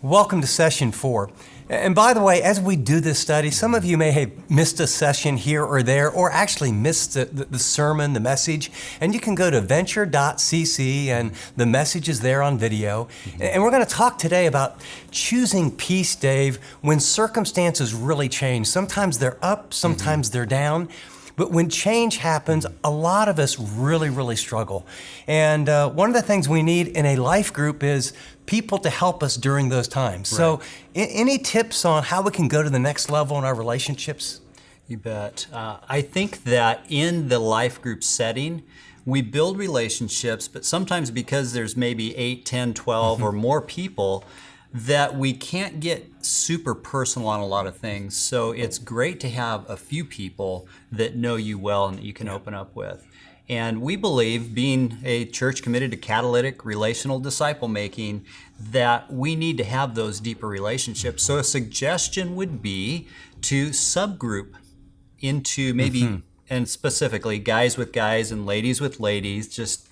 Welcome to session 4. And by the way, as we do this study, some of you may have missed a session here or there, or actually missed the sermon, the message. And you can go to venture.cc and the message is there on video. And we're going to talk today about choosing peace, Dave, when circumstances really change. Sometimes they're up, sometimes they're down. But when change happens, a lot of us really struggle. And one of the things we need in a life group is people to help us during those times. Right. So any tips on how we can go to the next level in our relationships? You bet. I think that in the life group setting, we build relationships, but sometimes because there's maybe 8, 10, 12 or more people, that we can't get super personal on a lot of things. So it's great to have a few people that know you well and that you can open up with. And we believe, being a church committed to catalytic relational disciple making, that we need to have those deeper relationships. So a suggestion would be to subgroup into maybe, and specifically guys with guys and ladies with ladies, just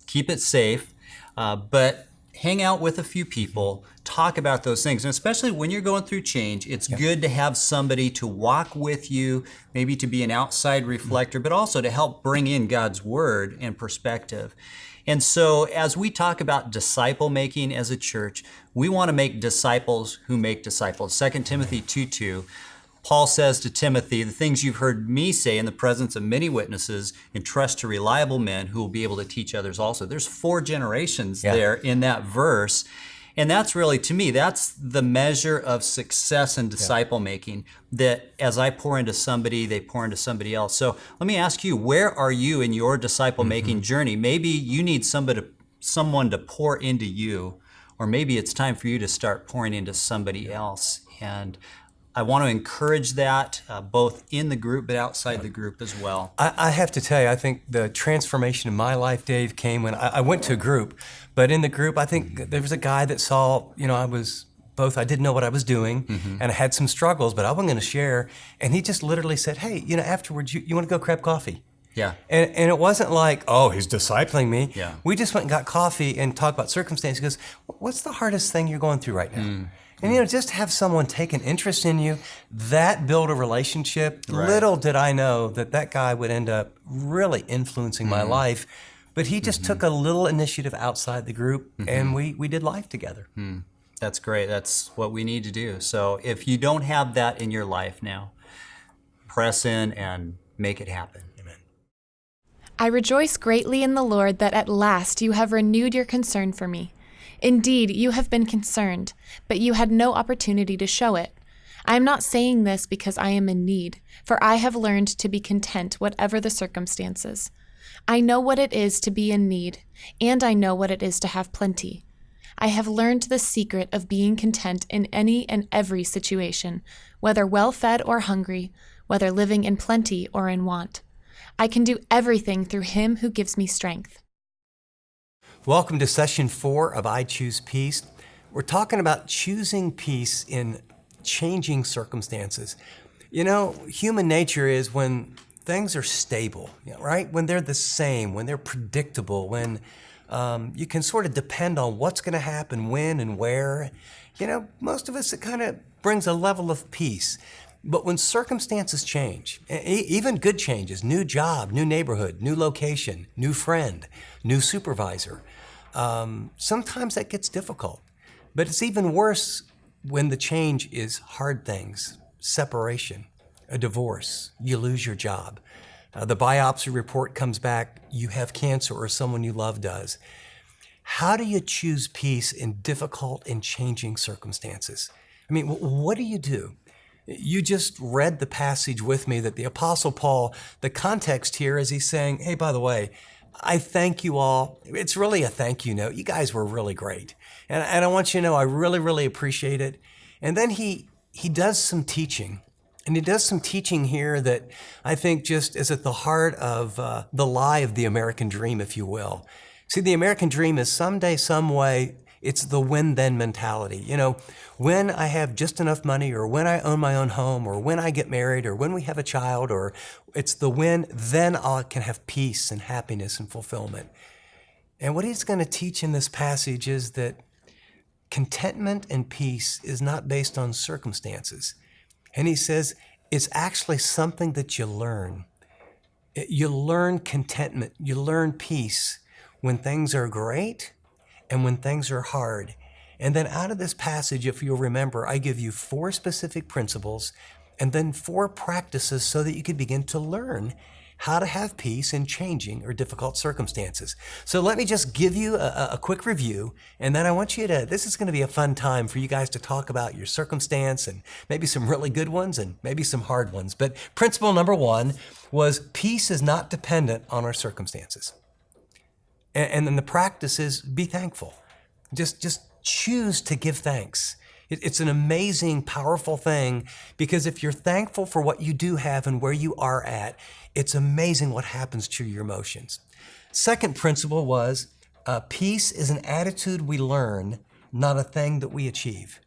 keep it safe, but hang out with a few people, talk about those things. And especially when you're going through change, it's good to have somebody to walk with you, maybe to be an outside reflector, but also to help bring in God's word and perspective. And so as we talk about disciple making as a church, we want to make disciples who make disciples. 2 Timothy 2:2. Paul says to Timothy, the things you've heard me say in the presence of many witnesses, entrust to reliable men who will be able to teach others also. There's 4 generations there in that verse. And that's really, to me, that's the measure of success in disciple making, that as I pour into somebody, they pour into somebody else. So let me ask you, where are you in your disciple making journey? Maybe you need someone to pour into you, or maybe it's time for you to start pouring into somebody else. And I want to encourage that both in the group but outside the group as well. I have to tell you, I think the transformation in my life, Dave, came when I went to a group. But in the group, I think there was a guy that saw, I didn't know what I was doing, and I had some struggles, but I wasn't going to share. And he just literally said, hey, afterwards, you want to go grab coffee? Yeah. And it wasn't like, oh, he's discipling me. Yeah. We just went and got coffee and talked about circumstances. He goes, what's the hardest thing you're going through right now? And just have someone take an interest in you, that build a relationship. Right. Little did I know that guy would end up really influencing my life. But he just took a little initiative outside the group, and we did life together. That's great. That's what we need to do. So if you don't have that in your life now, press in and make it happen. Amen. I rejoice greatly in the Lord that at last you have renewed your concern for me. Indeed, you have been concerned, but you had no opportunity to show it. I am not saying this because I am in need, for I have learned to be content whatever the circumstances. I know what it is to be in need, and I know what it is to have plenty. I have learned the secret of being content in any and every situation, whether well-fed or hungry, whether living in plenty or in want. I can do everything through Him who gives me strength. Welcome to session 4 of I Choose Peace. We're talking about choosing peace in changing circumstances. Human nature is when things are stable, right? When they're the same, when they're predictable, when you can sort of depend on what's going to happen, when and where. Most of us, it kind of brings a level of peace. But when circumstances change, even good changes, new job, new neighborhood, new location, new friend, new supervisor, sometimes that gets difficult. But it's even worse when the change is hard things, separation, a divorce, you lose your job. The biopsy report comes back, you have cancer or someone you love does. How do you choose peace in difficult and changing circumstances? What do you do? You just read the passage with me that the Apostle Paul, the context here is he's saying, hey, by the way, I thank you all. It's really a thank you note. You guys were really great. And I want you to know I really appreciate it. And then he does some teaching. And he does some teaching here that I think just is at the heart of the lie of the American dream, if you will. See, the American dream is someday, some way, it's the when-then mentality. When I have just enough money, or when I own my own home, or when I get married, or when we have a child, or it's the when, then I can have peace and happiness and fulfillment. And what he's going to teach in this passage is that contentment and peace is not based on circumstances. And he says it's actually something that you learn. You learn contentment, you learn peace when things are great and when things are hard. And then out of this passage, if you'll remember, I give you 4 specific principles and then 4 practices so that you can begin to learn how to have peace in changing or difficult circumstances. So let me just give you a quick review, and then I want you to, this is going to be a fun time for you guys to talk about your circumstance and maybe some really good ones and maybe some hard ones. But principle number 1 was peace is not dependent on our circumstances. And then the practice is be thankful. Just choose to give thanks. It's an amazing, powerful thing because if you're thankful for what you do have and where you are at, it's amazing what happens to your emotions. Second principle was peace is an attitude we learn, not a thing that we achieve.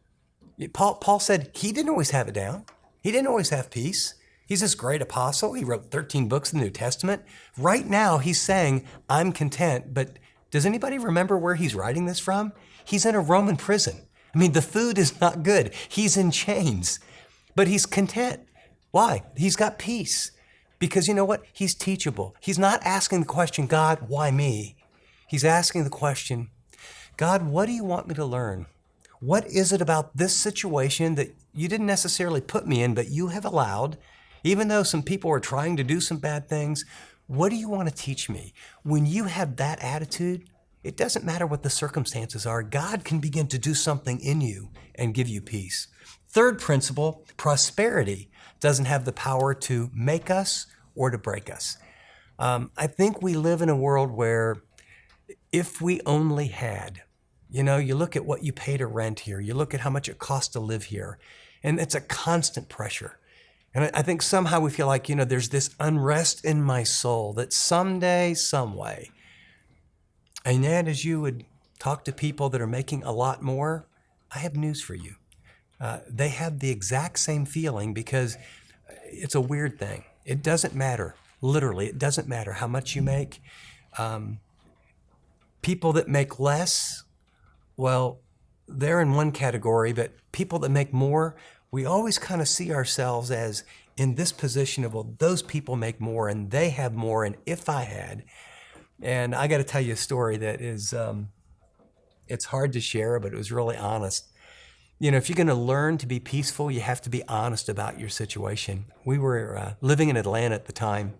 Paul said he didn't always have it down. He didn't always have peace. He's this great apostle. He wrote 13 books in the New Testament. Right now, he's saying, I'm content. But does anybody remember where he's writing this from? He's in a Roman prison. I mean, the food is not good. He's in chains, but he's content. Why? He's got peace. Because you know what? He's teachable. He's not asking the question, God, why me? He's asking the question, God, what do you want me to learn? What is it about this situation that you didn't necessarily put me in, but you have allowed, even though some people are trying to do some bad things? What do you want to teach me? When you have that attitude, it doesn't matter what the circumstances are. God can begin to do something in you and give you peace. Third principle, prosperity doesn't have the power to make us or to break us. I think we live in a world where if we only had, you look at what you pay to rent here, you look at how much it costs to live here, and it's a constant pressure. And I think somehow we feel like, there's this unrest in my soul that someday, some way. And yet, as you would talk to people that are making a lot more, I have news for you. They have the exact same feeling because it's a weird thing. It doesn't matter. Literally, it doesn't matter how much you make. People that make less, well, they're in one category, but people that make more, we always kind of see ourselves as in this position of, well, those people make more and they have more, and if I had. And I got to tell you a story that is, it's hard to share, but it was really honest. If you're going to learn to be peaceful, you have to be honest about your situation. We were living in Atlanta at the time,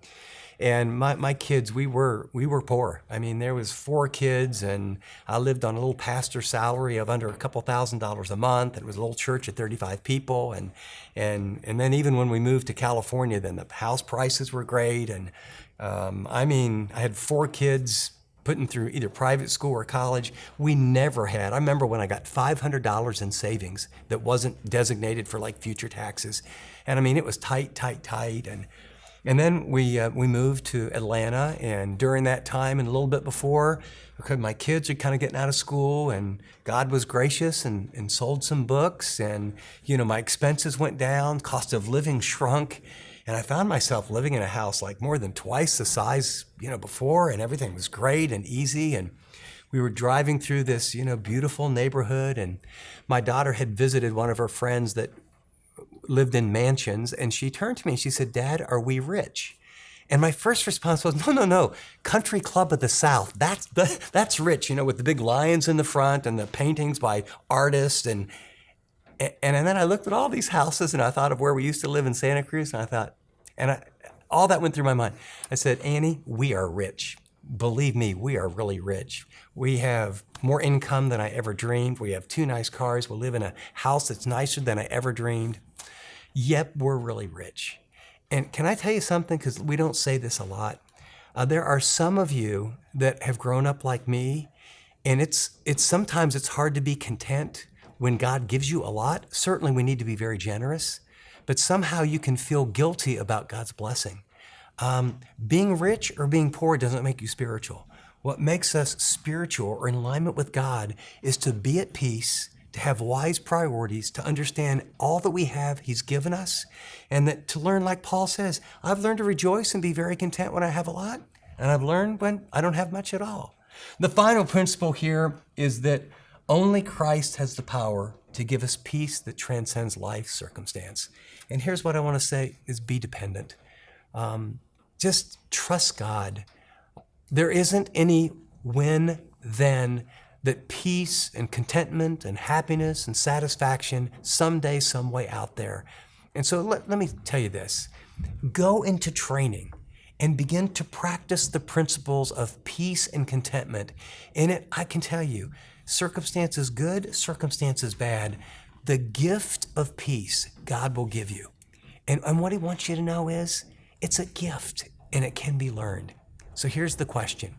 and my kids, we were poor. I mean, there was 4 kids, and I lived on a little pastor salary of under a couple $1,000s a month. It was a little church of 35 people, and then even when we moved to California, then the house prices were great, and I had 4 kids putting through either private school or college. We never had. I remember when I got $500 in savings that wasn't designated for like future taxes. And it was tight. And then we moved to Atlanta, and during that time and a little bit before, because my kids are kind of getting out of school, and God was gracious and sold some books, and my expenses went down, cost of living shrunk. And I found myself living in a house like more than twice the size, before, and everything was great and easy. And we were driving through this, beautiful neighborhood, and my daughter had visited one of her friends that lived in mansions, and she turned to me and she said, Dad, are we rich? And my first response was, no, Country Club of the South. That's rich, with the big lions in the front and the paintings by artists. And then I looked at all these houses and I thought of where we used to live in Santa Cruz, and I thought, all that went through my mind. I said, Annie, we are rich. Believe me, we are really rich. We have more income than I ever dreamed. We have 2 nice cars. We live in a house that's nicer than I ever dreamed. Yep, we're really rich. And can I tell you something? Because we don't say this a lot. There are some of you that have grown up like me, and it's sometimes it's hard to be content when God gives you a lot. Certainly we need to be very generous, but somehow you can feel guilty about God's blessing. Being rich or being poor doesn't make you spiritual. What makes us spiritual or in alignment with God is to be at peace, to have wise priorities, to understand all that we have He's given us, and that to learn, like Paul says, I've learned to rejoice and be very content when I have a lot, and I've learned when I don't have much at all. The final principle here is that Only Christ has the power to give us peace that transcends life circumstance. And here's what I want to say is be dependent. Just trust God. There isn't any when-then that peace and contentment and happiness and satisfaction someday, some way out there. And so let me tell you this. Go into training and begin to practice the principles of peace and contentment. In it, I can tell you, circumstances good, circumstances bad, the gift of peace God will give you. And what he wants you to know is it's a gift and it can be learned. So here's the question.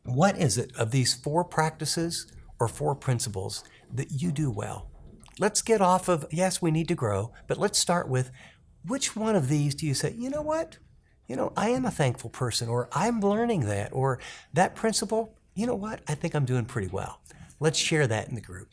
What is it of these 4 practices or 4 principles that you do well? Let's get off of, yes, we need to grow, but let's start with which one of these do you say, you know what? I am a thankful person, or I'm learning that, or that principle, you know what? I think I'm doing pretty well. Let's share that in the group.